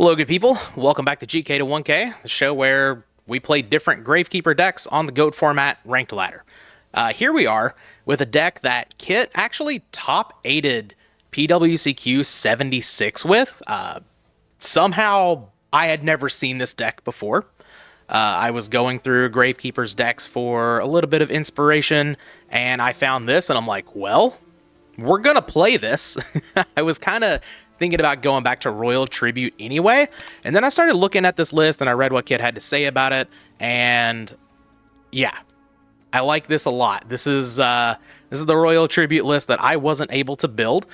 Hello, good people. Welcome back to GK to 1K, the show where we play different Gravekeeper decks on the GOAT format ranked ladder. Here we are with a deck that Kit actually top 8'd PWCQ 76 with. Somehow, I had never seen this deck before. I was going through Gravekeeper's decks for a little bit of inspiration, and I found this, and I'm like, well, we're going to play this. I was kind of thinking about going back to Royal Tribute anyway, and then I started looking at this list, and I read what Kit had to say about it, and yeah, I like this a lot. This is the Royal Tribute list that I wasn't able to build,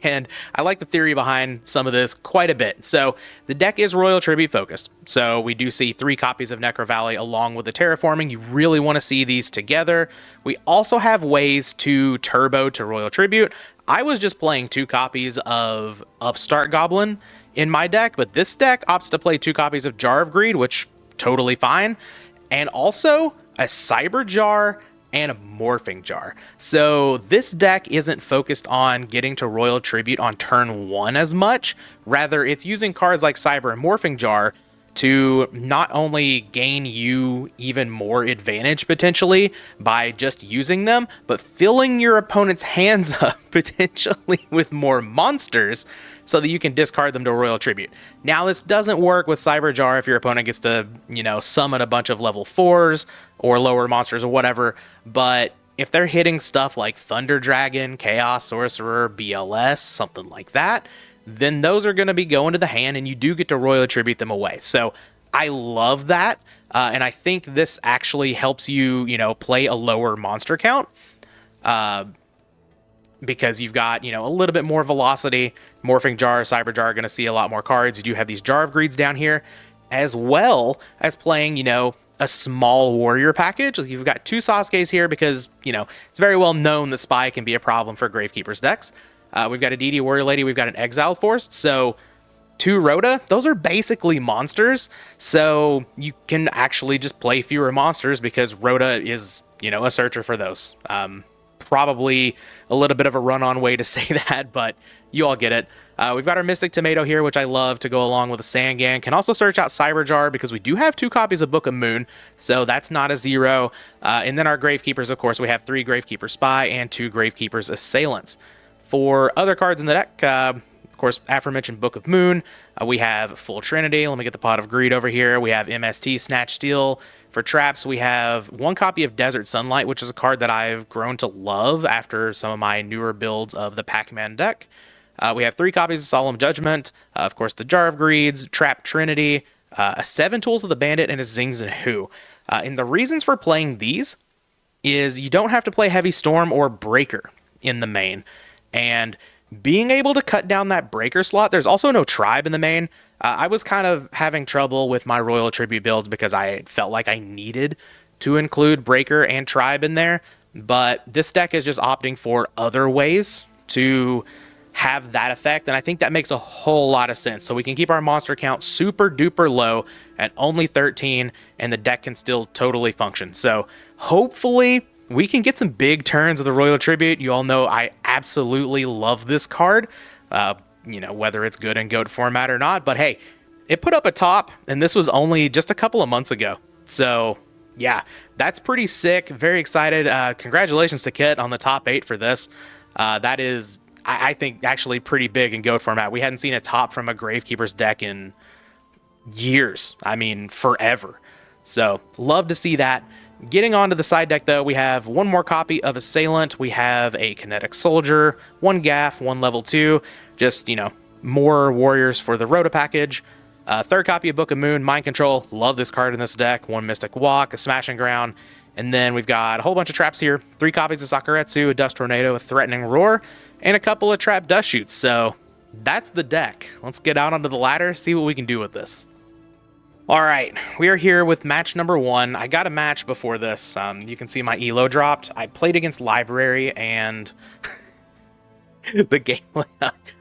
and I like the theory behind some of this quite a bit. So the deck is Royal Tribute focused, so we do see 3 copies of Necro Valley along with the Terraforming. You really want to see these together. We also have ways to turbo to Royal Tribute. I was just playing 2 copies of Upstart Goblin in my deck, but this deck opts to play 2 copies of Jar of Greed, which totally fine, and also a Cyber Jar and a Morphing Jar. So this deck isn't focused on getting to Royal Tribute on turn 1 as much. Rather, it's using cards like Cyber and Morphing Jar to not only gain you even more advantage potentially by just using them, but filling your opponent's hands up potentially with more monsters so that you can discard them to Royal Tribute. Now, this doesn't work with Cyber Jar if your opponent gets to, summon a bunch of level 4s or lower monsters or whatever, but if they're hitting stuff like Thunder Dragon, Chaos Sorcerer, BLS, something like that, then those are going to be going to the hand, and you do get to Royal Tribute them away. So I love that, and I think this actually helps you, play a lower monster count, because you've got, a little bit more velocity. Morphing Jar, Cyber Jar are going to see a lot more cards. You do have these Jar of Greeds down here, as well as playing, a small warrior package. You've got 2 Sasuke's here because, it's very well known that Spy can be a problem for Gravekeeper's decks. We've got a DD Warrior Lady, we've got an Exiled Force, so 2 Rhoda, those are basically monsters, so you can actually just play fewer monsters because Rhoda is, a searcher for those. Probably a little bit of a run-on way to say that, but you all get it. We've got our Mystic Tomato here, which I love to go along with a Sangan. Can also search out Cyber Jar because we do have 2 copies of Book of Moon, so that's not a 0. And then our Gravekeepers, of course, we have 3 Gravekeeper Spy and 2 Gravekeepers Assailants. For other cards in the deck, of course, aforementioned Book of Moon, we have Full Trinity. Let me get the Pot of Greed over here. We have MST, Snatch Steal. For traps, we have 1 copy of Desert Sunlight, which is a card that I've grown to love after some of my newer builds of the Pac-Man deck. We have 3 copies of Solemn Judgment, of course, the Jar of Greeds, Trap Trinity, a 7 Tools of the Bandit, and a Zings and Who. And the reasons for playing these is you don't have to play Heavy Storm or Breaker in the main. And being able to cut down that Breaker slot, there's also no Tribe in the main. I was kind of having trouble with my Royal Tribute builds because I felt like I needed to include Breaker and Tribe in there. But this deck is just opting for other ways to have that effect, and I think that makes a whole lot of sense. So we can keep our monster count super duper low at only 13, and the deck can still totally function. So hopefully we can get some big turns of the Royal Tribute. You all know I absolutely love this card, whether it's good in GOAT format or not. But hey, it put up a top, and this was only just a couple of months ago. So yeah, that's pretty sick. Very excited. Congratulations to Kit on the top 8 for this. That is, I think, actually pretty big in GOAT format. We hadn't seen a top from a Gravekeeper's deck in years. I mean, forever. So love to see that. Getting on to the side deck, though, we have 1 more copy of Assailant. We have a Kinetic Soldier, 1 Gaff, 1 level 2. Just, more warriors for the Rhoda package. 3rd copy of Book of Moon, Mind Control. Love this card in this deck. 1 Mystic Walk, a Smashing Ground. And then we've got a whole bunch of traps here. 3 copies of Sakuretsu, a Dust Tornado, a Threatening Roar, and a couple of Trap Dust Shoots. So that's the deck. Let's get out onto the ladder, see what we can do with this. All right, we are here with match number 1. I got a match before this. You can see my elo dropped. I played against Library, and the gameplay,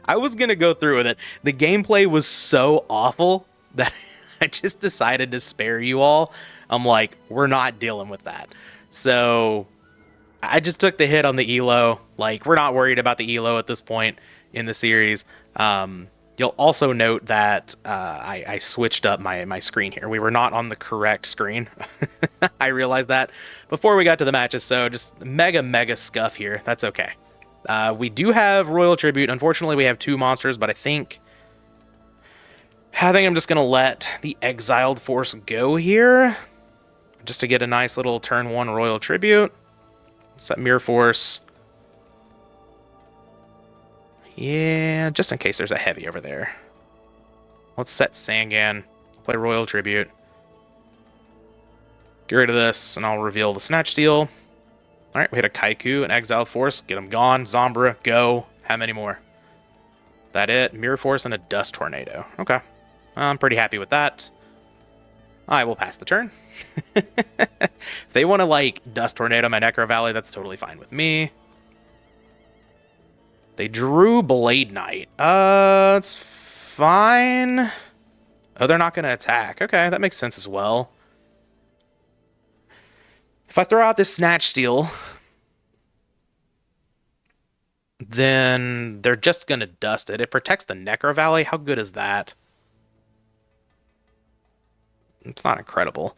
I was going to go through with it. The gameplay was so awful that I just decided to spare you all. I'm like, we're not dealing with that. So I just took the hit on the elo. Like, we're not worried about the elo at this point in the series. You'll also note that I switched up my screen here. We were not on the correct screen. I realized that before we got to the matches, so just mega scuff here. That's okay. We do have Royal Tribute. Unfortunately, we have 2 monsters, but I think I'm just going to let the Exiled Force go here, just to get a nice little turn 1 Royal Tribute. Set Mirror Force. Yeah, just in case there's a heavy over there. Let's set Sangan. Play Royal Tribute. Get rid of this, and I'll reveal the Snatch Steel. Alright, we hit a Kaiku, an Exile Force. Get them gone. Zombra, go. How many more? That it? Mirror Force and a Dust Tornado. Okay. I'm pretty happy with that. I will pass the turn. If they want to, like, Dust Tornado my Necro Valley, that's totally fine with me. They drew Blade Knight. It's fine. Oh, they're not going to attack. Okay, that makes sense as well. If I throw out this Snatch Steel, then they're just going to dust it. It protects the Necro Valley. How good is that? It's not incredible.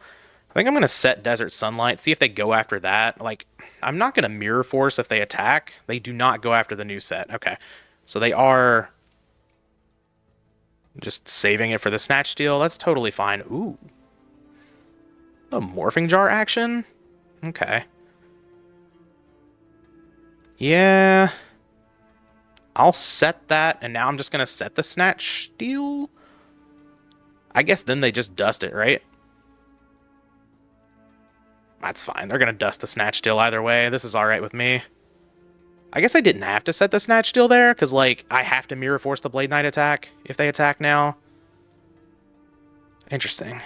I think I'm going to set Desert Sunlight, see if they go after that. Like, I'm not going to Mirror Force if they attack. They do not go after the new set. Okay. So they are just saving it for the Snatch Steel. That's totally fine. Ooh. A Morphing Jar action? Okay. Yeah. I'll set that, and now I'm just going to set the Snatch Steel. I guess then they just dust it, right? That's fine. They're going to dust the Snatch Steel either way. This is alright with me. I guess I didn't have to set the Snatch Steel there, because, like, I have to Mirror Force the Blade Knight attack if they attack now. Interesting.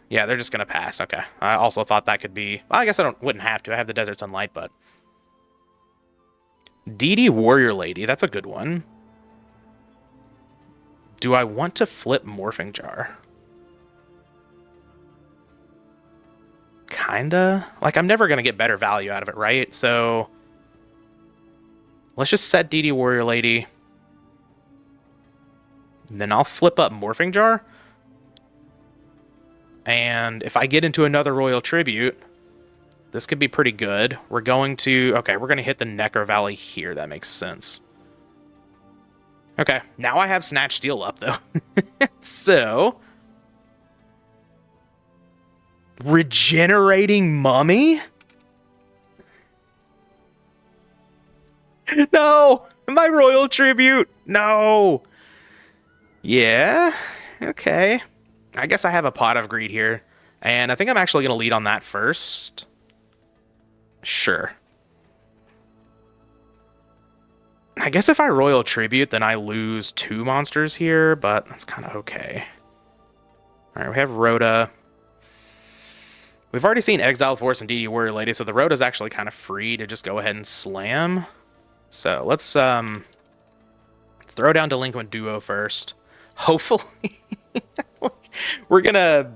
Yeah, they're just going to pass. Okay. I also thought that could be... Well, I guess I wouldn't have to. I have the Desert Sunlight, but... 8'd Warrior Lady. That's a good one. Do I want to flip Morphing Jar? Kinda. Like, I'm never going to get better value out of it, right? So... let's just set 8'd Warrior Lady. And then I'll flip up Morphing Jar. And if I get into another Royal Tribute, this could be pretty good. We're going to... okay, we're going to hit the Necro Valley here. That makes sense. Okay, now I have Snatch Steel up, though. So... Regenerating Mummy? No! My Royal Tribute! No! Yeah? Okay. I guess I have a Pot of Greed here. And I think I'm actually going to lead on that first. Sure. I guess if I Royal Tribute, then I lose 2 monsters here, but that's kind of okay. Alright, we have Rhoda. We've already seen Exile Force and 8'd Warrior Lady, so the Rhoda's actually kind of free to just go ahead and slam. So let's throw down Delinquent Duo first. Hopefully we're gonna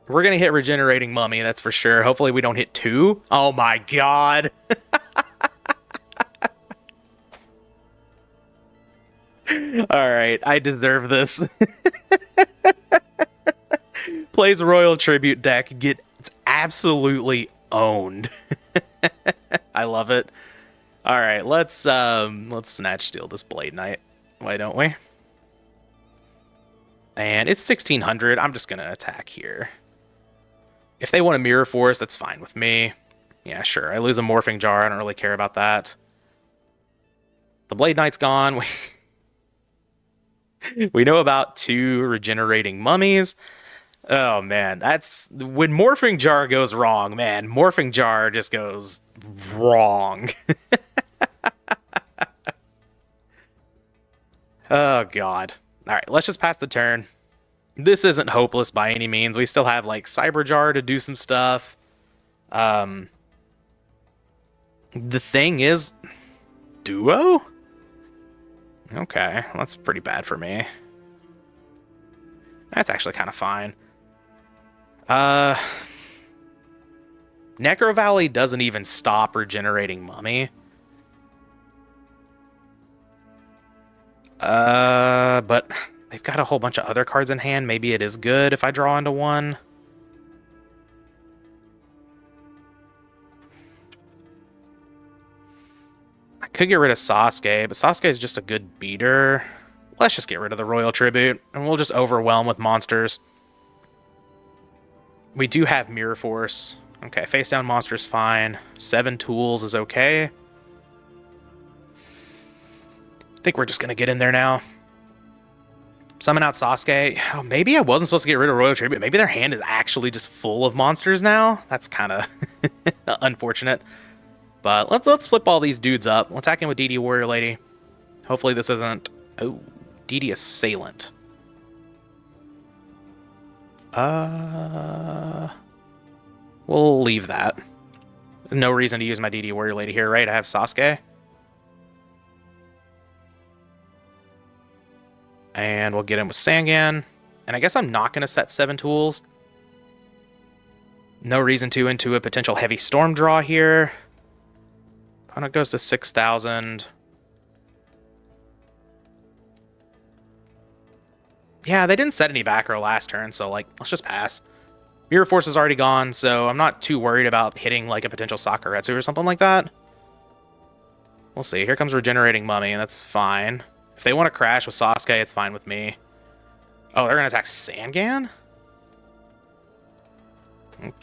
hit Regenerating Mummy, that's for sure. Hopefully we don't hit 2. Oh my god. Alright, I deserve this. Plays Royal Tribute deck, gets absolutely owned. I love it. Alright, let's Snatch Steal this Blade Knight. Why don't we? And it's 1600. I'm just gonna attack here. If they want a Mirror Force, that's fine with me. Yeah, sure. I lose a Morphing Jar. I don't really care about that. The Blade Knight's gone. We know about 2 Regenerating Mummies. Oh, man. That's... when Morphing Jar goes wrong, man. Morphing Jar just goes wrong. Oh, God. Alright, let's just pass the turn. This isn't hopeless by any means. We still have, like, Cyber Jar to do some stuff. The thing is... Duo? Okay, that's pretty bad for me. That's actually kind of fine. Necro Valley doesn't even stop Regenerating Mummy. But got a whole bunch of other cards in hand. Maybe it is good if I draw into one. I could get rid of Sasuke, but Sasuke is just a good beater. Let's just get rid of the Royal Tribute, and we'll just overwhelm with monsters. We do have Mirror Force. Okay, face down monster's fine. 7 tools is okay. I think we're just going to get in there now. Summon out Sasuke. Oh, maybe I wasn't supposed to get rid of Royal Tribute. Maybe their hand is actually just full of monsters now. That's kind of unfortunate. But let's flip all these dudes up. We'll attack in with DD Warrior Lady. Hopefully this isn't... Oh, DD Assailant. We'll leave that. No reason to use my DD Warrior Lady here, right? I have Sasuke. And we'll get in with Sangan. And I guess I'm not going to set 7 tools. No reason to into a potential heavy storm draw here. Opponent goes to 6,000. Yeah, they didn't set any back row last turn, so like, let's just pass. Mirror Force is already gone, so I'm not too worried about hitting like a potential Sakuretsu or something like that. We'll see. Here comes Regenerating Mummy, and that's fine. If they want to crash with Sasuke, it's fine with me. Oh, they're going to attack Sangan?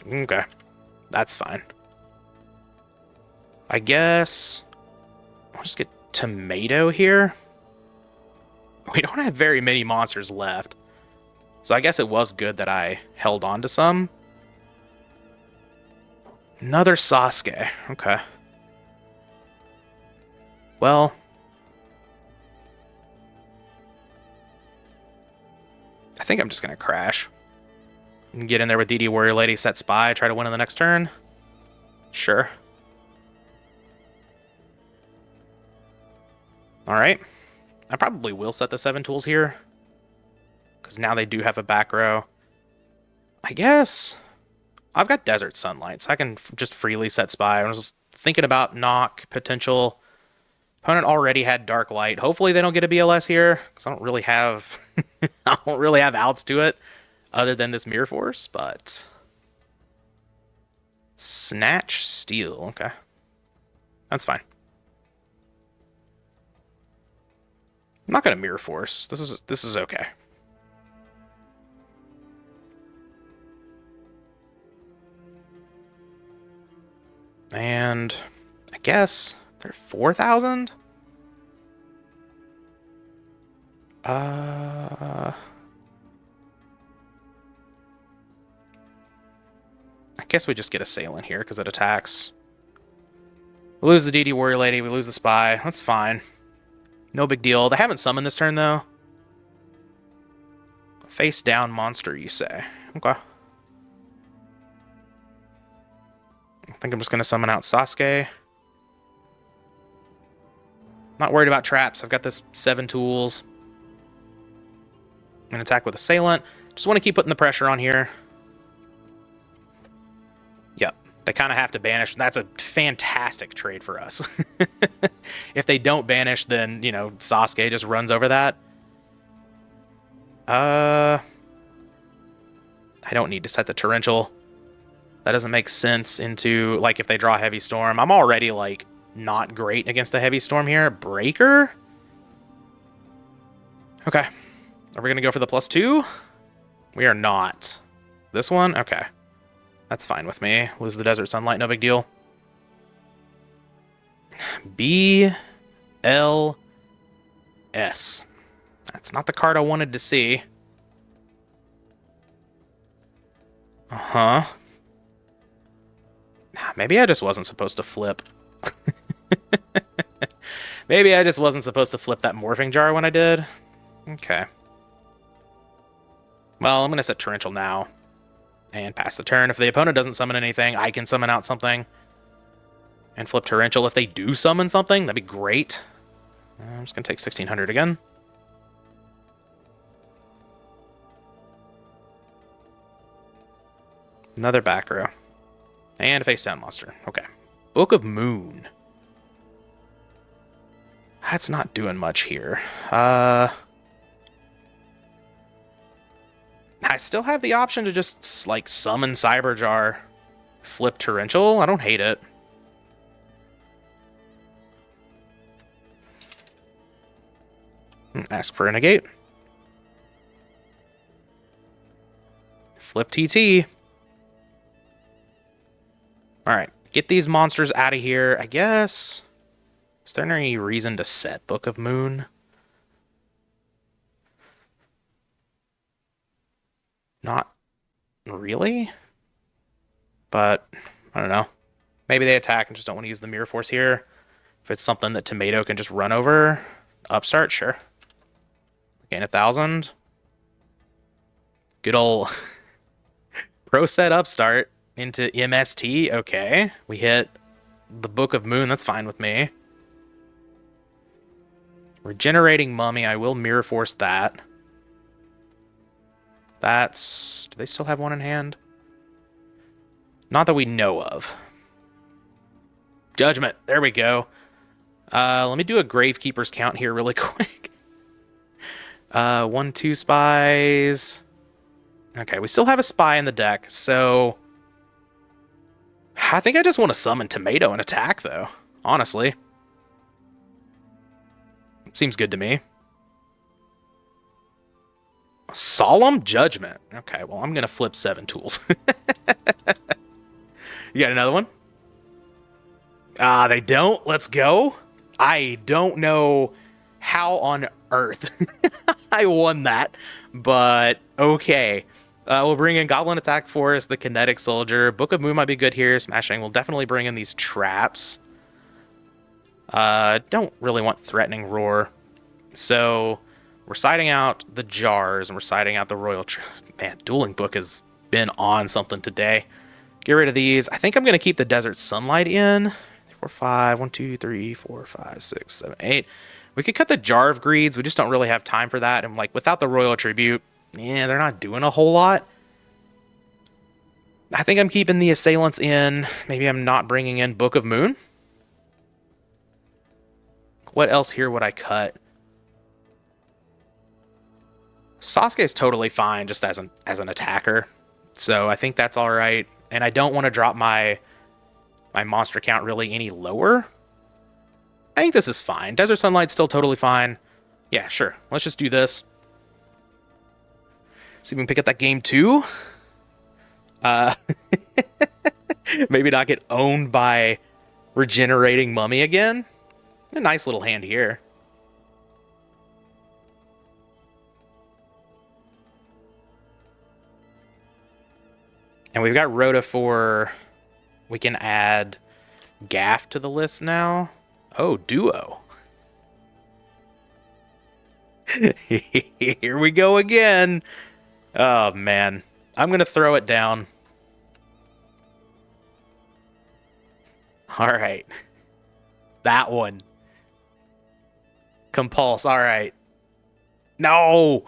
Okay. That's fine. I guess I'll just get Tomato here. We don't have very many monsters left. So I guess it was good that I held on to some. Another Sasuke. Okay. Well, I think I'm just going to crash. And get in there with DD Warrior Lady, set Spy, try to win in the next turn. Sure. Alright. I probably will set the 7 tools here. Because now they do have a back row. I guess I've got Desert Sunlight, so I can just freely set Spy. I was thinking about knock potential. Opponent already had Dark Light. Hopefully they don't get a BLS here, because I don't really have I don't really have outs to it other than this Mirror Force, but Snatch Steel. Okay. That's fine. I'm not gonna Mirror Force. This is okay. And I guess they're 4,000? I guess we just get Assailant here because it attacks. We lose the DD Warrior Lady, we lose the Spy. That's fine. No big deal. They haven't summoned this turn, though. Face down monster, you say. Okay. I think I'm just going to summon out Sasuke. Not worried about traps. I've got this 7 tools. I'm going to attack with Assailant. Just want to keep putting the pressure on here. Yep. They kind of have to banish. That's a fantastic trade for us. If they don't banish, then, you know, Sasuke just runs over that. I don't need to set the Torrential. That doesn't make sense into, like, if they draw Heavy Storm. I'm already, like, not great against a Heavy Storm here. Breaker? Okay. Are we going to go for the +2? We are not. This one? Okay. That's fine with me. Lose the Desert Sunlight, no big deal. BLS. That's not the card I wanted to see. Uh-huh. Maybe I just wasn't supposed to flip. Maybe I just wasn't supposed to flip that Morphing Jar when I did. Okay. Well, I'm going to set Torrential now. And pass the turn. If the opponent doesn't summon anything, I can summon out something. And flip Torrential. If they do summon something, that'd be great. I'm just going to take 1,600 again. Another back row. And a face down monster. Okay. Book of Moon. That's not doing much here. I still have the option to just, like, summon Cyberjar, flip Torrential. I don't hate it. Ask for a negate. Flip TT. Alright, get these monsters out of here, I guess. Is there any reason to set Book of Moon? Not really. But, I don't know. Maybe they attack and just don't want to use the Mirror Force here. If it's something that Tomato can just run over. Upstart, sure. Gain 1,000. Good ol' Pro set Upstart into MST. Okay. We hit the Book of Moon. That's fine with me. Regenerating Mummy. I will Mirror Force that. That's... Do they still have one in hand? Not that we know of. Judgment. There we go. Let me do a Gravekeeper's count here really quick. 1, 2 spies. Okay, we still have a spy in the deck, so... I think I just want to summon Tomato and attack, though. Honestly. Seems good to me. Solemn Judgment. Okay, well, I'm going to flip 7 tools. You got another one? Ah, they don't? Let's go. I don't know how on earth I won that, but okay. We'll bring in Goblin Attack Force, the Kinetic Soldier. Book of Moon might be good here. Smashing. We'll definitely bring in these traps. Don't really want Threatening Roar. So we're siding out the jars and we're siding out the Royal... Man, Dueling Book has been on something today. Get rid of these. I think I'm going to keep the Desert Sunlight in. 4, 5, 1, 2, 3, 4, 5, 6, 7, 8. We could cut the Jar of Greeds. We just don't really have time for that. And like without the Royal Tribute, yeah, they're not doing a whole lot. I think I'm keeping the Assailants in. Maybe I'm not bringing in Book of Moon. What else here would I cut? Sasuke is totally fine just as an attacker. So I think that's all right. And I don't want to drop my monster count really any lower. I think this is fine. Desert Sunlight's still totally fine. Yeah, sure. Let's just do this. See if we can pick up that game 2. Maybe not get owned by Regenerating Mummy again. A nice little hand here. And we've got Rhoda for... We can add Gaff to the list now. Oh, Duo. Here we go again. Oh, man. I'm going to throw it down. All right. That one. Compulse. All right. No.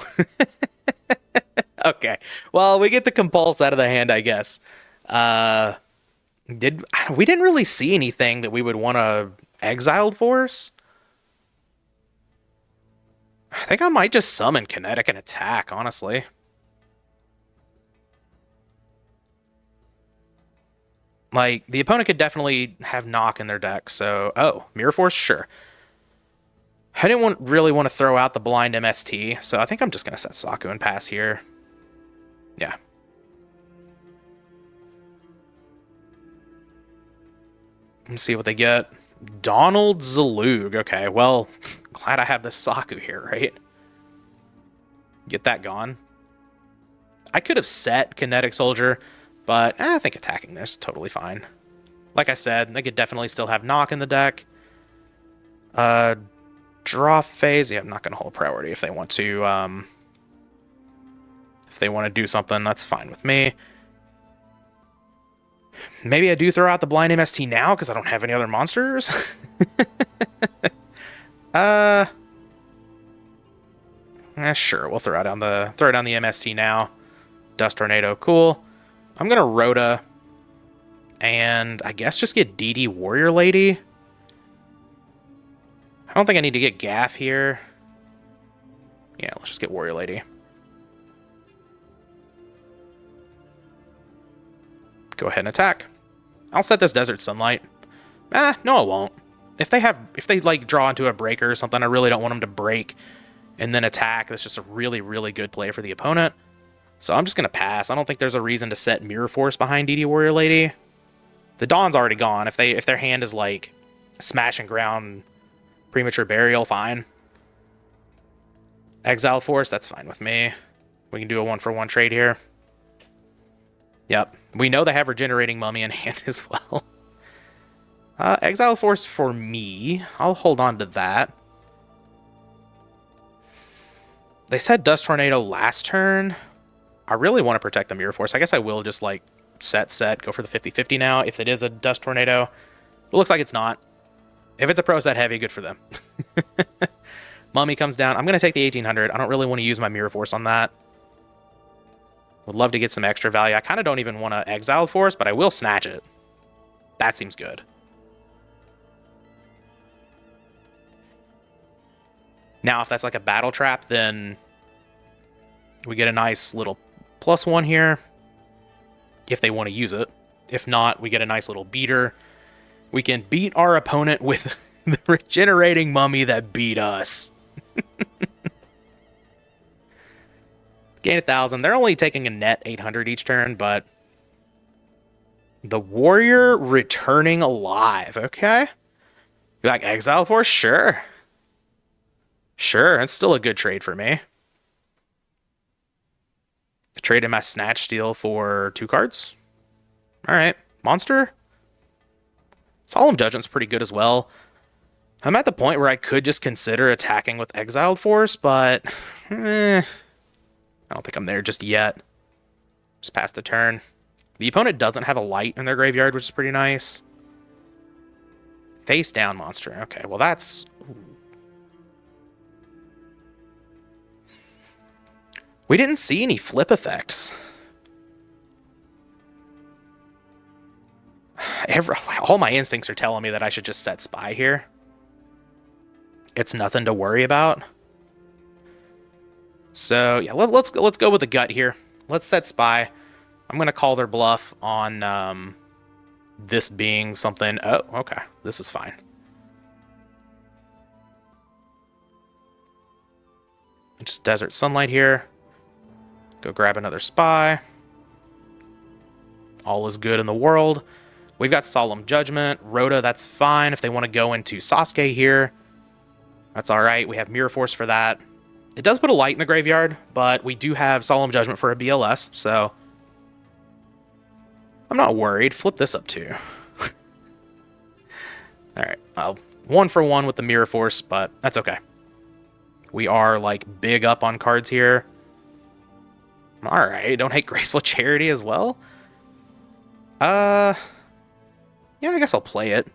Okay. Well, we get the Compulse out of the hand, I guess. We didn't really see anything that we would want to Exiled Force. I think I might just summon Kinetic and attack, honestly. Like, the opponent could definitely have Knock in their deck, so... Oh, Mirror Force? Sure. I didn't really want to throw out the blind MST, so I think I'm just going to set Saku and pass here. Yeah. Let's see what they get. Donald Zalug. Okay, well, glad I have this Saku here, right? Get that gone. I could have set Kinetic Soldier, but I think attacking this is totally fine. Like I said, they could definitely still have Knock in the deck. Draw phase. Yeah, I'm not going to hold priority if they want to. If they want to do something, that's fine with me. Maybe I do throw out the blind MST now because I don't have any other monsters. Sure, we'll throw down the MST now. Dust Tornado, cool. I'm gonna Rhoda, and I guess just get DD Warrior Lady. I don't think I need to get Gaff here. Yeah, let's just get Warrior Lady. Go ahead and attack. I'll set this Desert Sunlight. No, I won't. If they like draw into a breaker or something, I really don't want them to break and then attack. That's just a really, really good play for the opponent. So I'm just going to pass. I don't think there's a reason to set Mirror Force behind DD Warrior Lady. The Dawn's already gone. If their hand is like Smash and Ground, Premature Burial, fine. Exile Force, that's fine with me. We can do a 1-for-1 trade here. Yep. We know they have Regenerating Mummy in hand as well. Exile Force for me. I'll hold on to that. They said Dust Tornado last turn. I really want to protect the Mirror Force. I guess I will just like set, go for the 50-50 now if it is a Dust Tornado. It looks like it's not. If it's a pro set heavy, good for them. Mummy comes down. I'm going to take the 1800. I don't really want to use my Mirror Force on that. Would love to get some extra value. I kind of don't even want to Exile Force, but I will snatch it. That seems good. Now, if that's like a battle trap, then we get a nice little +1 here, if they want to use it. If not, we get a nice little beater. We can beat our opponent with the Regenerating Mummy that beat us. Gain 1,000. They're only taking a net 800 each turn, but the Warrior returning alive. Okay. You like Exile Force? Sure. Sure, it's still a good trade for me. I traded my Snatch Steal for 2 cards. Alright, Monster. Solemn Judgment's pretty good as well. I'm at the point where I could just consider attacking with Exiled Force, but I don't think I'm there just yet. Just pass the turn. The opponent doesn't have a light in their graveyard, which is pretty nice. Face down monster. Okay, well that's... We didn't see any flip effects. All my instincts are telling me that I should just set Spy here. It's nothing to worry about. So yeah, let's go with the gut here. Let's set Spy. I'm gonna call their bluff on this being something. Oh, okay, this is fine. Just Desert Sunlight here. Go grab another Spy. All is good in the world. We've got Solemn Judgment. Rhoda, that's fine. If they want to go into Sasuke here, that's alright. We have Mirror Force for that. It does put a light in the graveyard, but we do have Solemn Judgment for a BLS, so I'm not worried. Flip this up too. Alright, 1-for-1 with the Mirror Force, but that's okay. We are, like, big up on cards here. Alright, don't hate Graceful Charity as well. Yeah, I guess I'll play it.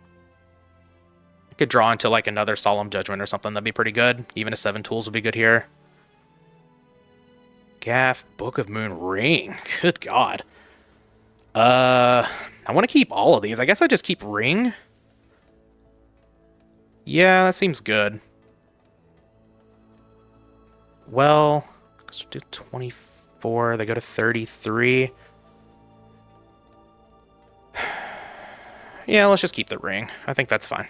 I could draw into, like, another Solemn Judgment or something. That'd be pretty good. Even a 7 tools would be good here. Gaff, Book of Moon, Ring. Good God. I want to keep all of these. I guess I just keep Ring. Yeah, that seems good. Well, let's do 24. They go to 33. Yeah, let's just keep the Ring. I think that's fine.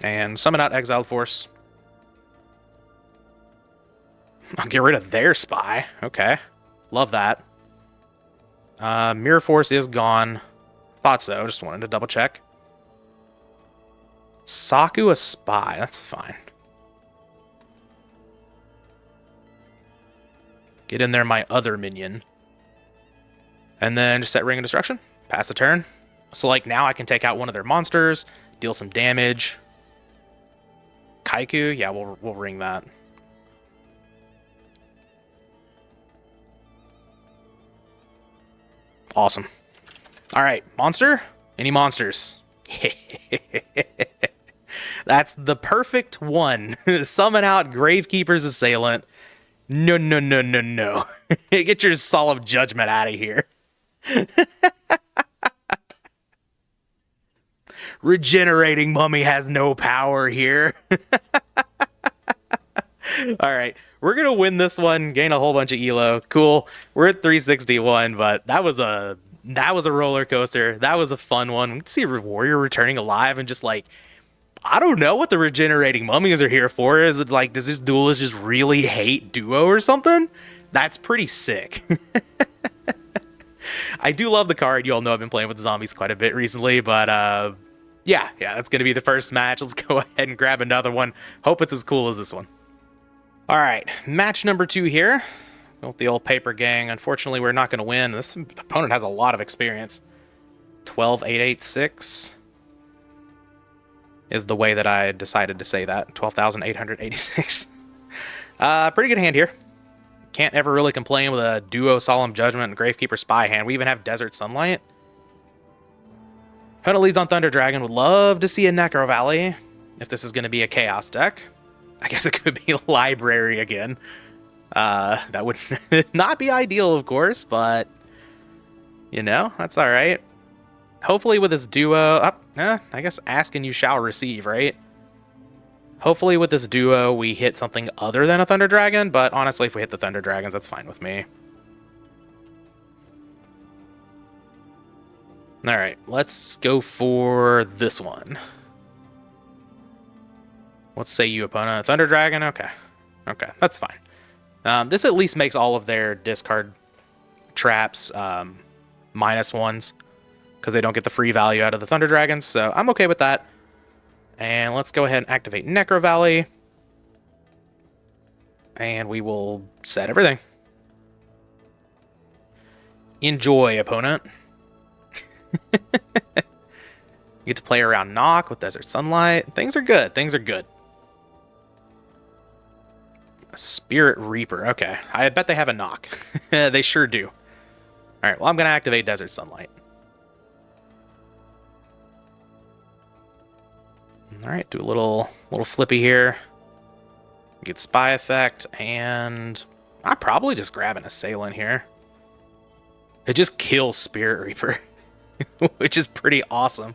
And summon out Exiled Force. I'll get rid of their Spy. Okay. Love that. Mirror Force is gone. Thought so. Just wanted to double check. Saku a Spy. That's fine. Get in there, my other minion. And then just set Ring of Destruction. Pass the turn. So, like, now I can take out one of their monsters, deal some damage. Kaiku? Yeah, we'll ring that. Awesome. Alright, monster? Any monsters? That's the perfect one. Summon out Gravekeeper's Assailant. No, no, no, no, no. Get your Solemn Judgment out of here. Regenerating Mummy has no power here. All right, we're gonna win this one, gain a whole bunch of elo. Cool. We're at 361, but that was a roller coaster. That was a fun one. We can see a warrior returning alive and just like, I don't know what the regenerating mummies are here for. Is it like, does this duelist just really hate duo or something? That's pretty sick. I do love the card. You all know I've been playing with zombies quite a bit recently, but yeah, that's going to be the first match. Let's go ahead and grab another one. Hope it's as cool as this one. All right, match number 2 here. With the old paper gang. Unfortunately, we're not going to win. This opponent has a lot of experience. 12,886 is the way that I decided to say that. 12,886. Pretty good hand here. Can't ever really complain with a duo Solemn Judgment and Gravekeeper Spy hand. We even have Desert Sunlight. Opponent leads on Thunder Dragon. Would love to see a Necro Valley if this is going to be a Chaos deck. I guess it could be Library again. That would not be ideal, of course, but you know, that's all right. Hopefully with this duo, I guess ask and you shall receive, right? Hopefully with this duo we hit something other than a Thunder Dragon, but honestly, if we hit the Thunder Dragons, that's fine with me. All right, let's go for this one. What say you, opponent? Thunder Dragon? Okay, that's fine. This at least makes all of their discard traps -1s because they don't get the free value out of the Thunder Dragons, so I'm okay with that. And let's go ahead and activate Necro Valley. And we will set everything. Enjoy, opponent. You get to play around Knock with Desert Sunlight. Things are good. Spirit Reaper. Okay. I bet they have a Knock. They sure do. Alright, well, I'm going to activate Desert Sunlight. Alright, do a little flippy here. Get Spy Effect, and I probably just grab an Assailant here. It just kills Spirit Reaper, which is pretty awesome.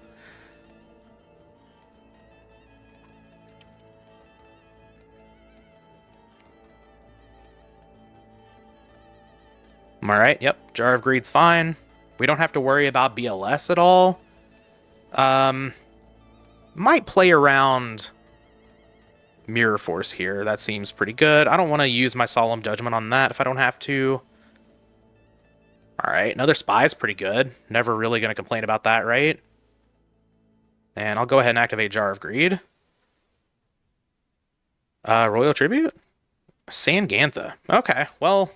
Alright, yep, Jar of Greed's fine. We don't have to worry about BLS at all. Might play around Mirror Force here. That seems pretty good. I don't want to use my Solemn Judgment on that if I don't have to. Alright, another Spy is pretty good. Never really going to complain about that, right? And I'll go ahead and activate Jar of Greed. Royal Tribute? Sangantha. Okay, well,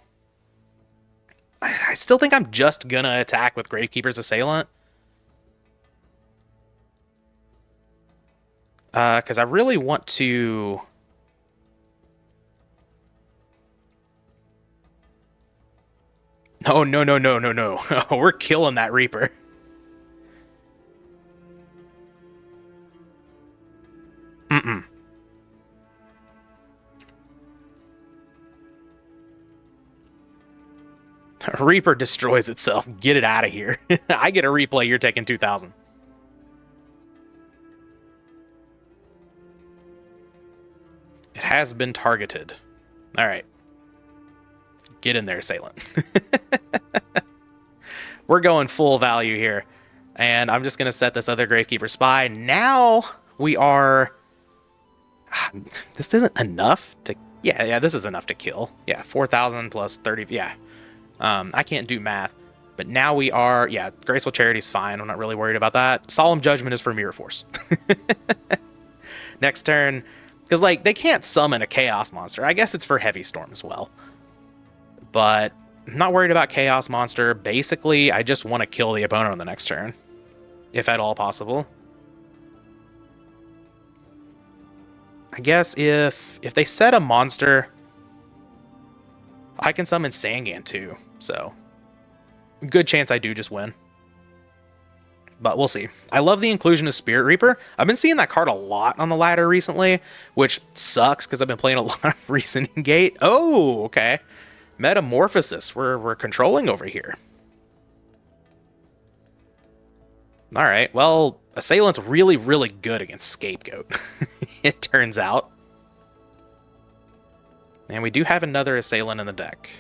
I still think I'm just going to attack with Gravekeeper's Assailant. Because I really want to... No. We're killing that Reaper. Reaper destroys itself. Get it out of here. I get a replay, you're taking 2,000. It has been targeted. All right. Get in there, Assailant. We're going full value here. And I'm just going to set this other Gravekeeper Spy. Now we are... This isn't enough to... Yeah, this is enough to kill. Yeah, 4,000 plus 30... Yeah. I can't do math. But now we are... Yeah, Graceful Charity's fine. I'm not really worried about that. Solemn Judgment is for Mirror Force. Next turn... Because, like, they can't summon a Chaos Monster. I guess it's for Heavy Storm as well. But I'm not worried about Chaos Monster. Basically, I just want to kill the opponent on the next turn. If at all possible. I guess if they set a monster, I can summon Sangan too. So, good chance I do just win. But we'll see. I love the inclusion of Spirit Reaper. I've been seeing that card a lot on the ladder recently, which sucks because I've been playing a lot of Reasoning Gate. Oh, okay. Metamorphosis. We're controlling over here. All right. Well, Assailant's really, really good against Scapegoat. It turns out. And we do have another assailant in the deck.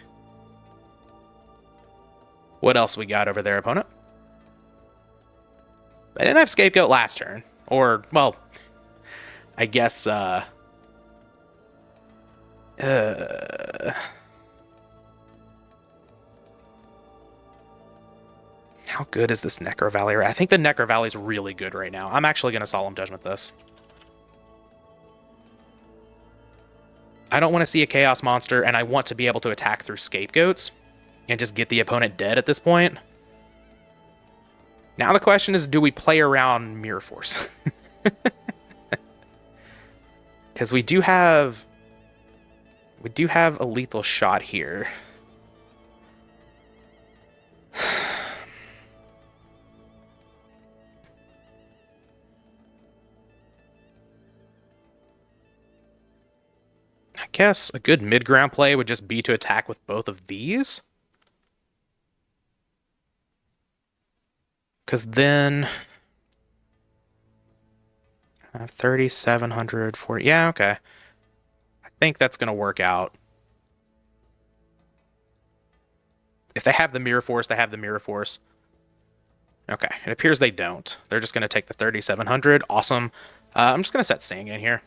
What else we got over there, opponent? I didn't have Scapegoat last turn. Or, well, I guess, how good is this Necro Valley? I think the Necro Valley is really good right now. I'm actually going to Solemn Judgment this. I don't want to see a Chaos Monster, and I want to be able to attack through Scapegoats and just get the opponent dead at this point. Now the question is, do we play around Mirror Force? Because we do have a lethal shot here. I guess a good mid-ground play would just be to attack with both of these. Because then... 3,740. Yeah, okay. I think that's going to work out. If they have the Mirror Force, they have the Mirror Force. Okay, it appears they don't. They're just going to take the 3,700. Awesome. I'm just going to set Sing in here.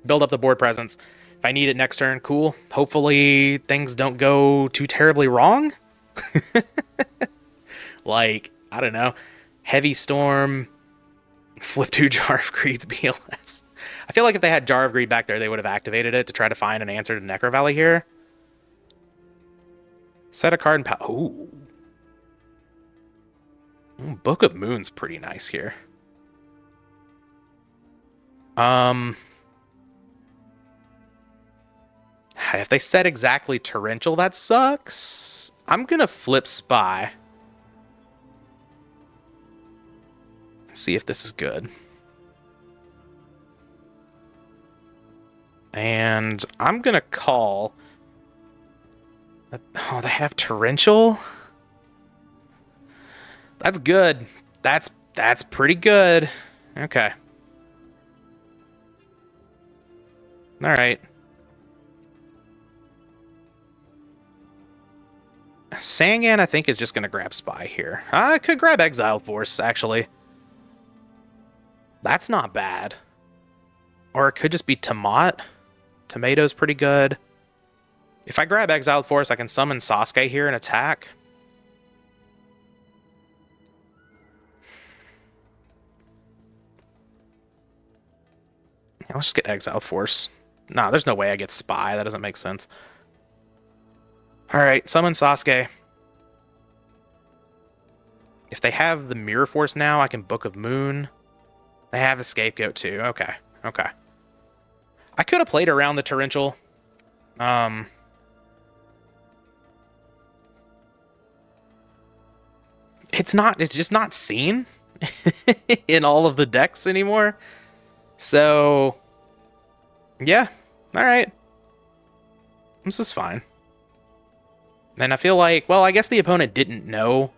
Build up the board presence. If I need it next turn, cool. Hopefully things don't go too terribly wrong. Like, I don't know. Heavy Storm, flip 2 Jar of Greed's BLS. I feel like if they had Jar of Greed back there, they would have activated it to try to find an answer to Necro Valley here. Set a card and Ooh. Book of Moon's pretty nice here. If they set exactly Torrential, that sucks. I'm going to flip Spy. See if this is good. And I'm going to call... Oh, they have Torrential? That's good. That's pretty good. Okay. All right. Sangan, I think, is just going to grab Spy here. I could grab Exile Force, actually. That's not bad. Or it could just be Tomat. Tomato's pretty good. If I grab Exiled Force, I can summon Sasuke here and attack. Yeah, let's just get Exiled Force. Nah, there's no way I get Spy. That doesn't make sense. Alright, summon Sasuke. If they have the Mirror Force now, I can Book of Moon. They have a Scapegoat too. Okay, okay. I could have played around the Torrential. It's just not seen in all of the decks anymore. So, yeah, alright. This is fine. And I feel like, well, I guess the opponent didn't know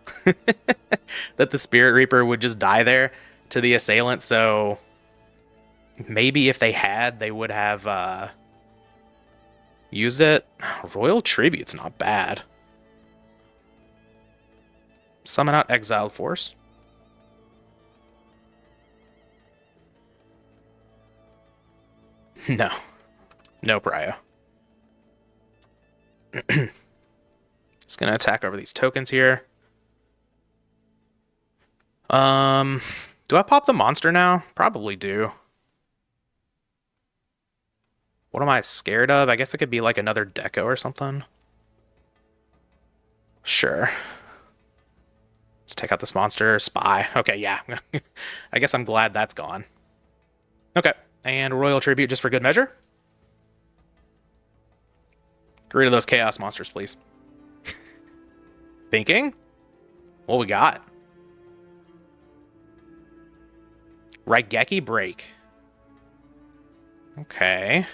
that the Spirit Reaper would just die there to the assailant, so maybe if they had, they would have used it. Royal Tribute's not bad. Summon out Exiled Force. No. No prio. Just gonna attack over these tokens here. Do I pop the monster now? Probably do. What am I scared of? I guess it could be like another Deco or something. Sure. Let's take out this monster. Spy. Okay, yeah. I guess I'm glad that's gone. Okay. And Royal Tribute just for good measure. Get rid of those Chaos Monsters, please. Thinking? What we got? Raigeki Break. Okay.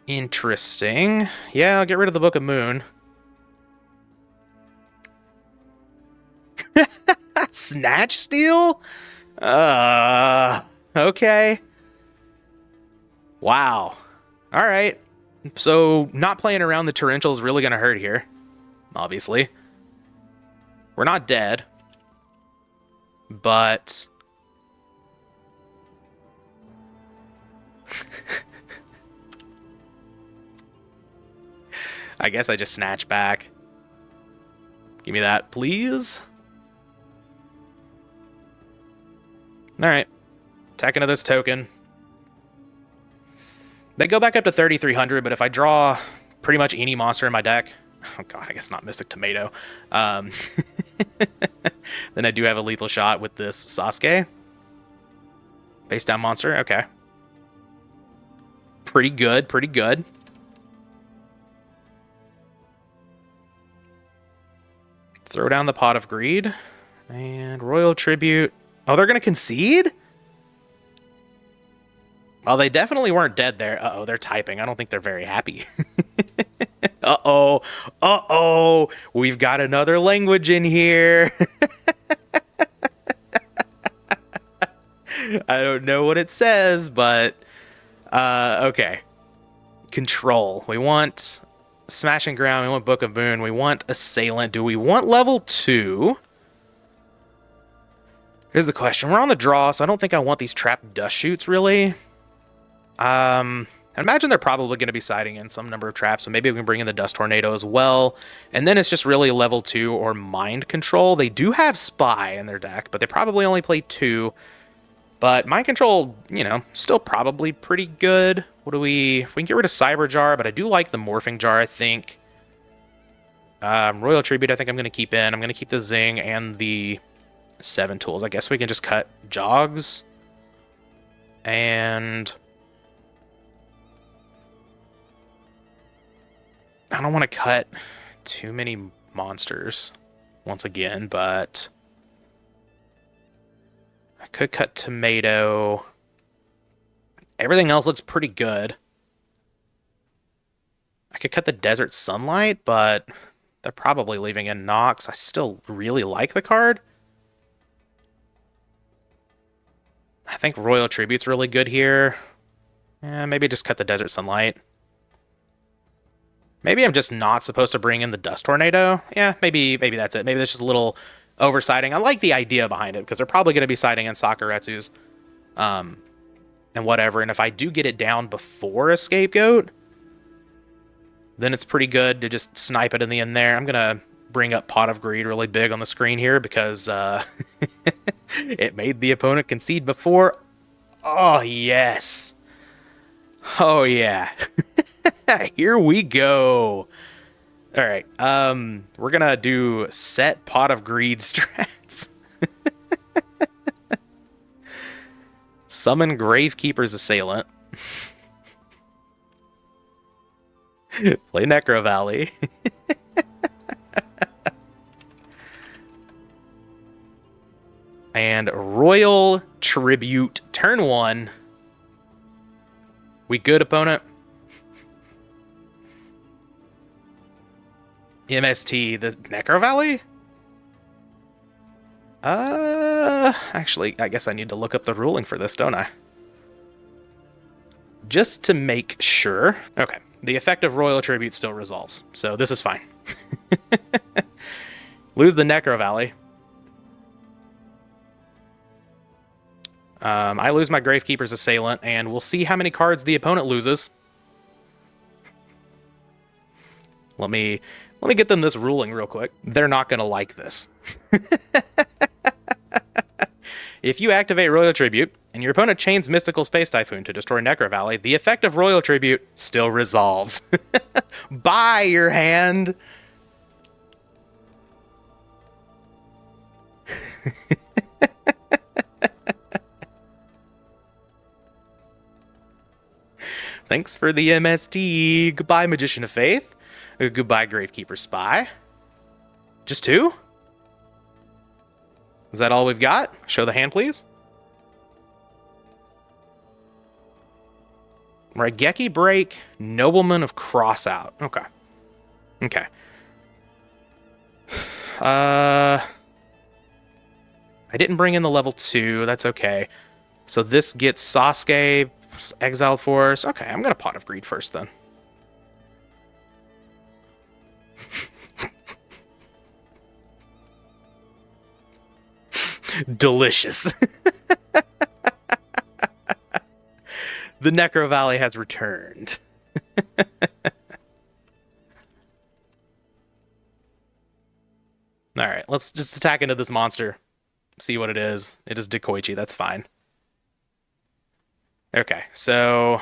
Interesting. Yeah, I'll get rid of the Book of Moon. Snatch Steal? Okay. Wow. All right. So not playing around the torrential is really going to hurt here. Obviously. We're not dead. But... I guess I just snatch back. Give me that, please. Alright. Attack into this token. They go back up to 3,300, but if I draw pretty much any monster in my deck... Oh god, I guess not Mystic Tomato. Then I do have a lethal shot with this Sasuke. Face down monster, okay. Pretty good, pretty good. Throw down the Pot of Greed. And Royal Tribute. Oh, they're going to concede? Well, they definitely weren't dead there. Uh-oh, they're typing. I don't think they're very happy. Uh-oh. Uh-oh. We've got another language in here. I don't know what it says, but... okay. Control. We want Smashing Ground. We want Book of Moon. We want Assailant. Do we want level 2? Here's the question. We're on the draw, so I don't think I want these trapped dust shoots, really. I imagine they're probably going to be siding in some number of traps, so maybe we can bring in the Dust Tornado as well. And then it's just really level 2 or Mind Control. They do have Spy in their deck, but they probably only play 2. But Mind Control, you know, still probably pretty good. What do we can get rid of Cyber Jar, but I do like the Morphing Jar, I think. Royal Tribute, I think I'm going to keep in. I'm going to keep the Zing and the 7 tools. I guess we can just cut Jogs. And... I don't want to cut too many monsters once again, but I could cut Tomato. Everything else looks pretty good. I could cut the Desert Sunlight, but they're probably leaving in Nox. I still really like the card. I think Royal Tribute's really good here. Maybe just cut the Desert Sunlight. Maybe I'm just not supposed to bring in the Dust Tornado. Yeah, maybe that's it. Maybe that's just a little oversighting. I like the idea behind it, because they're probably going to be siding in Sakuretsu's. And whatever. And if I do get it down before a Scapegoat, then it's pretty good to just snipe it in the end there. I'm going to bring up Pot of Greed really big on the screen here, because it made the opponent concede before. Oh, yes. Oh, yeah. Here we go. All right. We're going to do set Pot of Greed strats. Summon Gravekeeper's Assailant. Play Necro Valley. And Royal Tribute. Turn 1. We good, opponent? MST, the Necro Valley? Actually, I guess I need to look up the ruling for this, don't I? Just to make sure. Okay, the effect of Royal Tribute still resolves, so this is fine. Lose the Necro Valley. I lose my Gravekeeper's Assailant, and we'll see how many cards the opponent loses. Let me get them this ruling real quick. They're not going to like this. If you activate Royal Tribute, and your opponent chains Mystical Space Typhoon to destroy Necro Valley, the effect of Royal Tribute still resolves. Bye, your hand! Thanks for the MST. Goodbye, Magician of Faith. Goodbye, Gravekeeper Spy. Just 2? Is that all we've got? Show the hand, please. Raigeki Break, Nobleman of Crossout. Okay. Okay. I didn't bring in the level 2. That's okay. So this gets Sasuke. Exiled Force. Okay, I'm gonna Pot of Greed first then. Delicious. The Necro Valley has returned. Alright, let's just attack into this monster. See what it is. It is Dekoichi, that's fine. Okay, so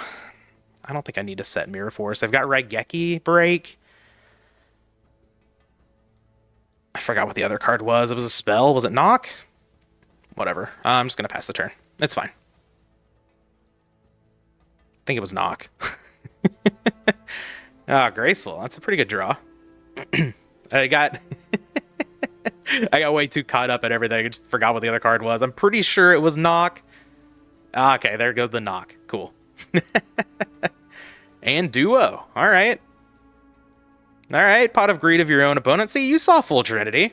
I don't think I need to set Mirror Force. I've got Raigeki Break. I forgot what the other card was. It was a spell. Was it Knock? Whatever. I'm just going to pass the turn. It's fine. I think it was Knock. Ah, Graceful. That's a pretty good draw. I got way too caught up at everything. I just forgot what the other card was. I'm pretty sure it was Knock. Okay, there goes the Knock. Cool. And Duo. All right. All right, Pot of Greed of your own opponent. See, you saw full Trinity.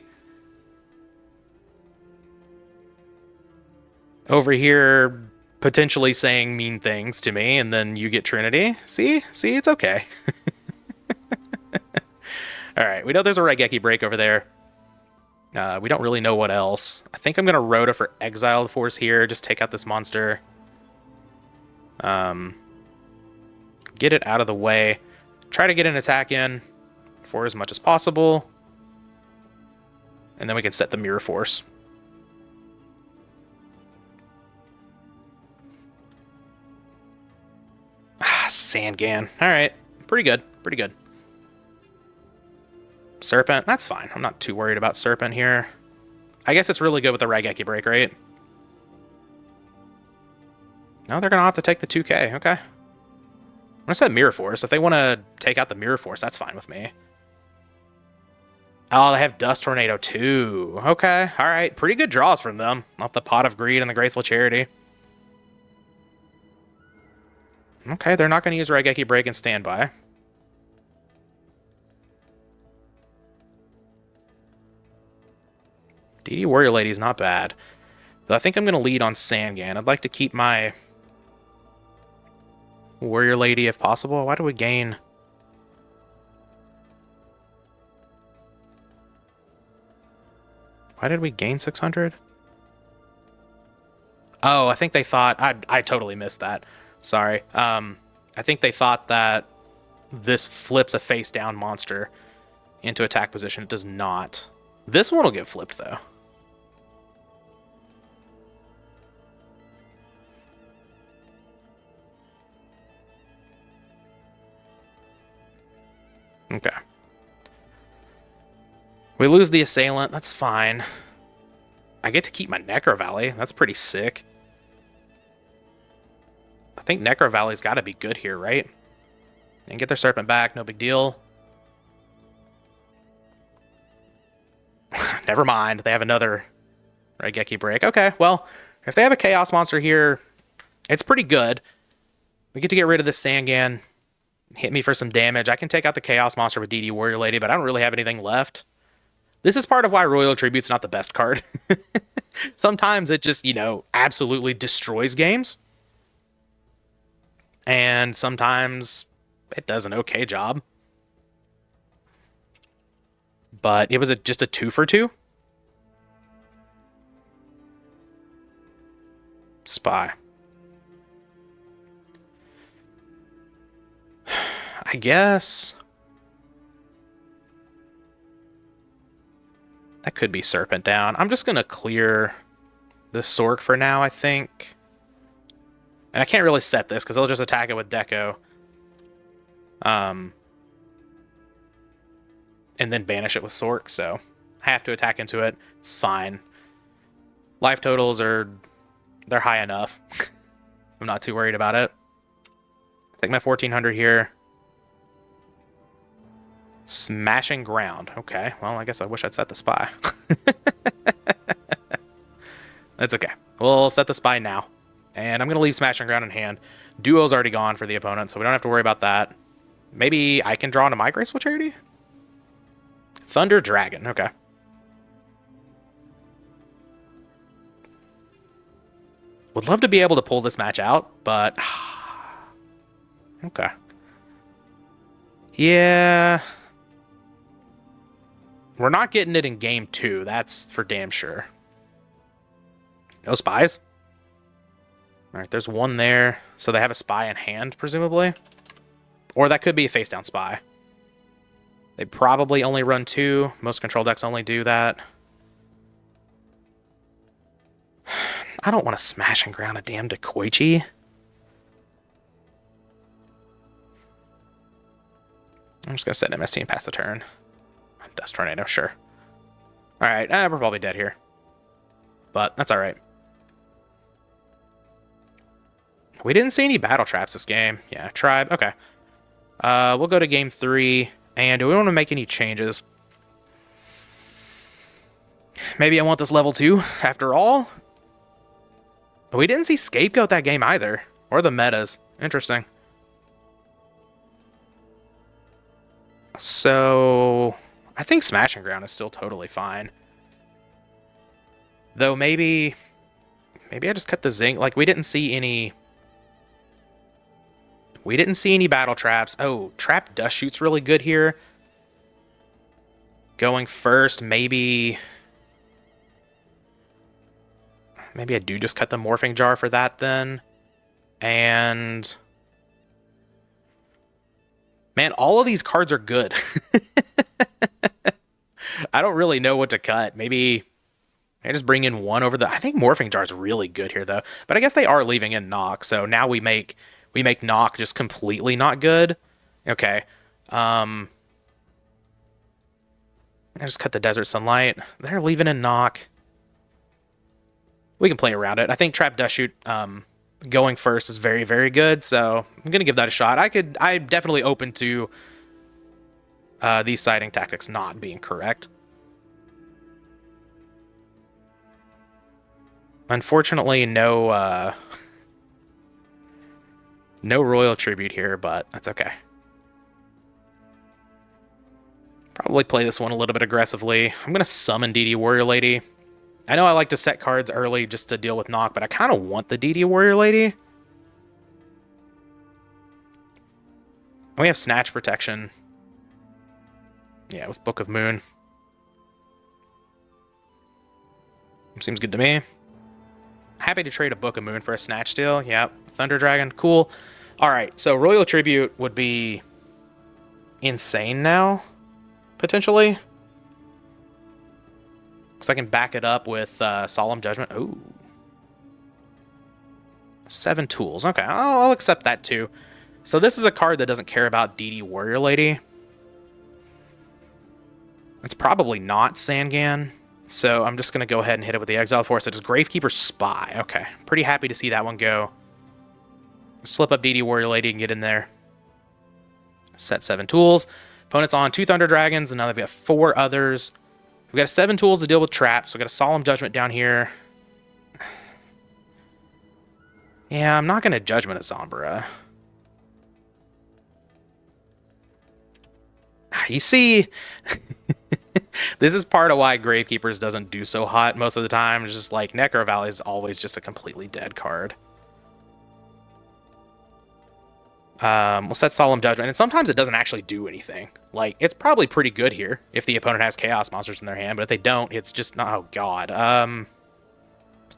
Over here, potentially saying mean things to me, and then you get Trinity. See, it's okay. All right, we know there's a Raigeki Break over there. We don't really know what else. I think I'm going to Rhoda for Exiled Force here. Just take out this monster. Get it out of the way. Try to get an attack in for as much as possible. And then we can set the Mirror Force. Sandgan. All right. Pretty good. Pretty good. Serpent. That's fine. I'm not too worried about Serpent here. I guess it's really good with the Raigeki Break, right? No, they're going to have to take the 2K. Okay. I'm going to set Mirror Force. If they want to take out the Mirror Force, that's fine with me. Oh, they have Dust Tornado too. Okay. All right. Pretty good draws from them. Off the Pot of Greed and the Graceful Charity. Okay, they're not going to use Raigeki Break and Standby. DD Warrior Lady is not bad. But I think I'm going to lead on Sandgan. I'd like to keep my Warrior Lady if possible. Why do we gain... Why did we gain 600? Oh, I think they thought... I totally missed that. Sorry. I think they thought that this flips a face-down monster into attack position. It does not. This one will get flipped, though. Okay. We lose the Assailant. That's fine. I get to keep my Necro Valley. That's pretty sick. I think Necro Valley's got to be good here, right? And get their Serpent back. No big deal. Never mind. They have another Raigeki Break. Okay, well, if they have a Chaos Monster here, it's pretty good. We get to get rid of this Sandgan. Hit me for some damage. I can take out the Chaos Monster with DD Warrior Lady, but I don't really have anything left. This is part of why Royal Tribute's not the best card. Sometimes it just, absolutely destroys games. And sometimes it does an okay job. But it was just a 2 for 2. Spy. I guess... that could be Serpent down. I'm just going to clear the Sork for now, I think. And I can't really set this because they'll just attack it with Deco. And then banish it with Sork, so I have to attack into it. It's fine. Life totals they're high enough. I'm not too worried about it. Take my 1400 here. Smashing Ground. Okay, well, I guess I wish I'd set the Spy. That's okay. We'll set the Spy now. And I'm going to leave Smashing Ground in hand. Duo's already gone for the opponent, so we don't have to worry about that. Maybe I can draw into my Graceful Charity? Thunder Dragon. Okay. Would love to be able to pull this match out, but Okay. Yeah. We're not getting it in game 2. That's for damn sure. No spies? Alright, there's one there. So they have a spy in hand, presumably. Or that could be a face-down spy. They probably only run 2. Most control decks only do that. I don't want to smash and ground a damn Dekoichi. I'm just going to set an MST and pass the turn. Dust Tornado, sure. Alright, we're probably dead here. But that's alright. We didn't see any battle traps this game. Yeah, Tribe, okay. We'll go to game 3. And do we want to make any changes? Maybe I want this level 2 after all? We didn't see Scapegoat that game either. Or the metas. Interesting. So I think Smash and Ground is still totally fine. Though maybe I just cut the zinc. Like, we didn't see any battle traps. Oh, Trap Dust Shoot's really good here. Going first, maybe I do just cut the Morphing Jar for that then. And man, all of these cards are good. I don't really know what to cut. Maybe I just bring in one over the... I think Morphing Jar is really good here, though. But I guess they are leaving in Knock, so now we make Knock just completely not good. Okay. I just cut the Desert Sunlight. They're leaving in Knock. We can play around it. I think Trap Dust Shoot going first is very, very good, so I'm going to give that a shot. I'm definitely open to these siding tactics not being correct. Unfortunately, no Royal Tribute here, but that's okay. Probably play this one a little bit aggressively. I'm going to summon DD Warrior Lady. I know I like to set cards early just to deal with Knock, but I kind of want the DD Warrior Lady. We have Snatch Protection. Yeah, with Book of Moon. Seems good to me. Happy to trade a Book of Moon for a Snatch Steal. Yep. Thunder Dragon. Cool. Alright, so Royal Tribute would be insane now, potentially. Because I can back it up with Solemn Judgment. Ooh. 7 tools. Okay, I'll accept that too. So this is a card that doesn't care about DD Warrior Lady. It's probably not Sangan. So I'm just going to go ahead and hit it with the Exile Force. It is Gravekeeper Spy. Okay, pretty happy to see that one go. Just flip up DD Warrior Lady and get in there. Set 7 tools. Opponent's on 2 Thunder Dragons, and now they've got 4 others. We've got 7 tools to deal with traps. We've got a Solemn Judgment down here. Yeah, I'm not going to Judgment a Sombra. You see, this is part of why Gravekeepers doesn't do so hot most of the time. It's just like Necro Valley is always just a completely dead card. We'll set Solemn Judgment, and sometimes it doesn't actually do anything. Like, it's probably pretty good here if the opponent has Chaos Monsters in their hand, but if they don't, it's just not... Oh, God. I'm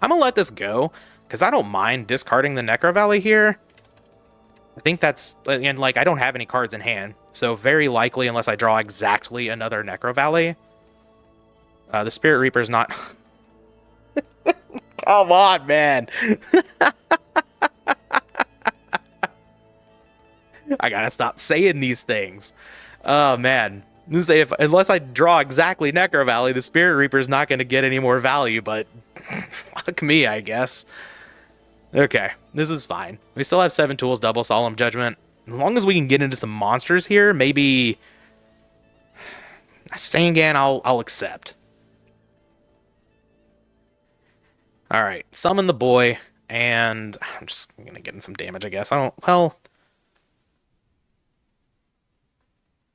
gonna let this go, because I don't mind discarding the Necro Valley here. I think that's... And, like, I don't have any cards in hand, so very likely, unless I draw exactly another Necro Valley, the Spirit Reaper is not... Come on, man! I gotta stop saying these things. Oh, man. Say unless I draw exactly Necro Valley, the Spirit Reaper is not going to get any more value, but fuck me, I guess. Okay, this is fine. We still have 7 tools, double Solemn Judgment. As long as we can get into some monsters here, maybe... Sangan, I'll accept. Alright, summon the boy, and I'm just going to get in some damage, I guess. Well...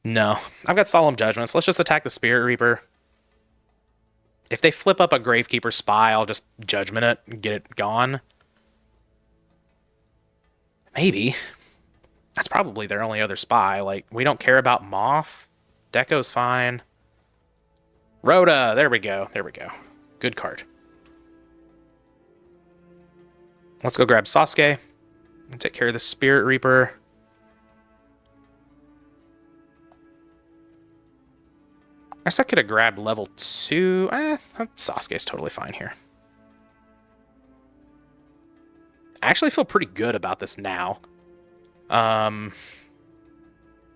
No, I've got Solemn Judgment, so let's just attack the Spirit Reaper. If they flip up a Gravekeeper Spy, I'll just Judgment it and get it gone. Maybe. That's probably their only other spy. Like, we don't care about Moth. Deco's fine. Rhoda, there we go. There we go. Good card. Let's go grab Sasuke and take care of the Spirit Reaper. I guess I could have grabbed level 2. Sasuke's totally fine here. I actually feel pretty good about this now. Am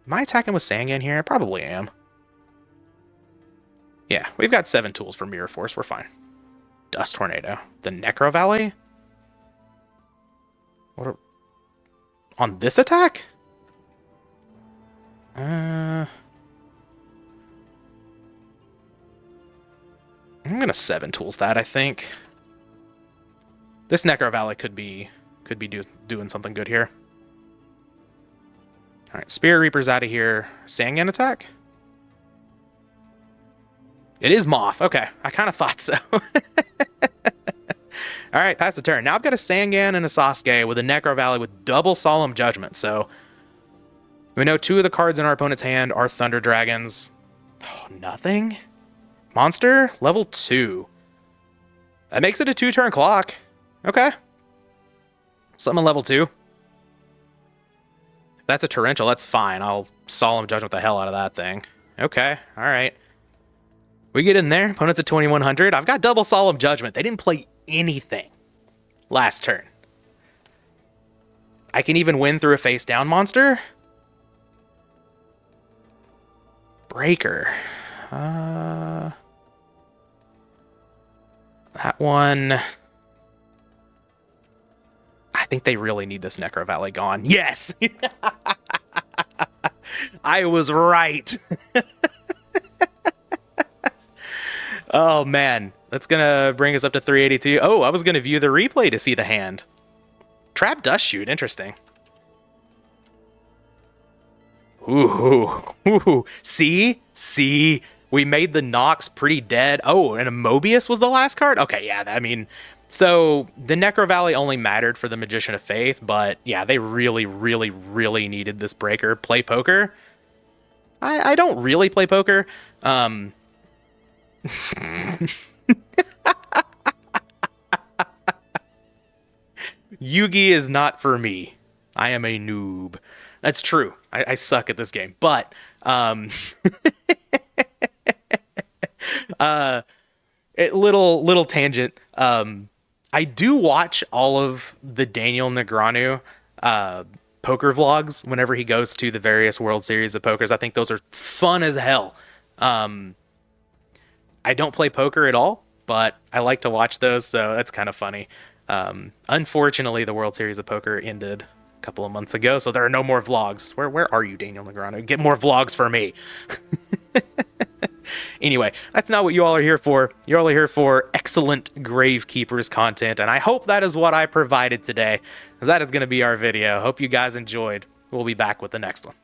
I attacking with Sangan here? I probably am. Yeah, we've got 7 tools for Mirror Force. We're fine. Dust Tornado. The Necro Valley? On this attack? I'm gonna 7 tools that, I think. This Necro Valley could be doing something good here. All right, Spirit Reaper's out of here. Sangan attack? It is Moth. Okay, I kind of thought so. All right, pass the turn. Now I've got a Sangan and a Sasuke with a Necro Valley with double Solemn Judgment. So we know 2 of the cards in our opponent's hand are Thunder Dragons. Oh, nothing? Monster? Level 2. That makes it a 2-turn clock. Okay. Summon level 2. If that's a Torrential, that's fine. I'll Solemn Judgment the hell out of that thing. Okay, all right. We get in there. Opponent's at 2100. I've got double Solemn Judgment. They didn't play anything last turn. I can even win through a face-down monster. Breaker. That one... I think they really need this Necro Valley gone. Yes! I was right. Oh, man. That's going to bring us up to 382. Oh, I was going to view the replay to see the hand. Trap Dust Shoot. Interesting. Ooh. Ooh. See? See? We made the Nox pretty dead. Oh, and a Mobius was the last card? Okay, yeah, I mean... So, the Necro Valley only mattered for the Magician of Faith, but yeah, they really, really, really needed this breaker. Play poker? I don't really play poker. Yugi is not for me. I am a noob. That's true. I suck at this game, but... little tangent. I do watch all of the Daniel Negreanu poker vlogs whenever he goes to the various World Series of Pokers. I think those are fun as hell. I don't play poker at all, but I like to watch those, so that's kind of funny. Unfortunately, the World Series of Poker ended a couple of months ago, so there are no more vlogs. Where are you, Daniel Negreanu? Get more vlogs for me. Anyway, that's not what you all are here for. You're all here for excellent Gravekeepers content, and I hope that is what I provided today, because that is going to be our video. Hope you guys enjoyed. We'll be back with the next one.